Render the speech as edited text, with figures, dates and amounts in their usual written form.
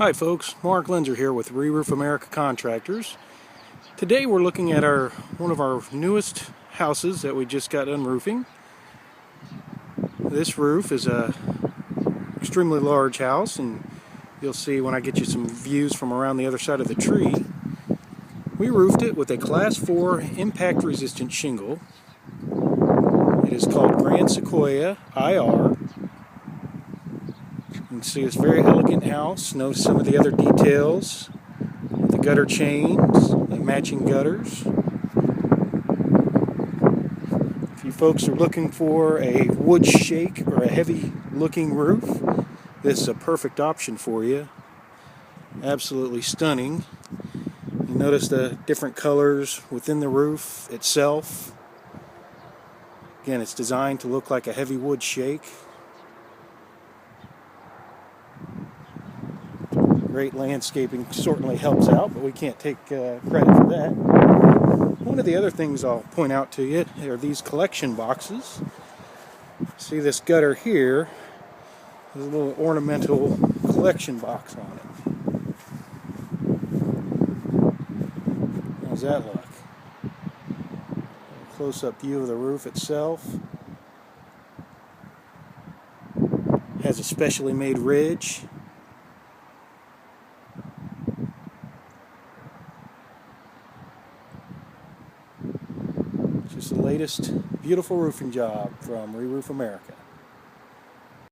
Hi folks, Mark Lenzer here with Reroof America Contractors. Today we're looking at one of our newest houses that we just got done roofing. This roof is a extremely large house, and you'll see when I get you some views from around the other side of the tree. We roofed it with a Class 4 impact resistant shingle. It is called Grand Sequoia IR. You can see it's a very elegant house. Notice some of the other details. The gutter chains, the matching gutters. If you folks are looking for a wood shake or a heavy looking roof, this is a perfect option for you. Absolutely stunning. You notice the different colors within the roof itself. Again, it's designed to look like a heavy wood shake. Great landscaping certainly helps out, but we can't take credit for that. One of the other things I'll point out to you are these collection boxes. See this gutter here? There's a little ornamental collection box on it. How's that look? A close-up view of the roof itself. Has a specially made ridge. Just the latest beautiful roofing job from Reroof America.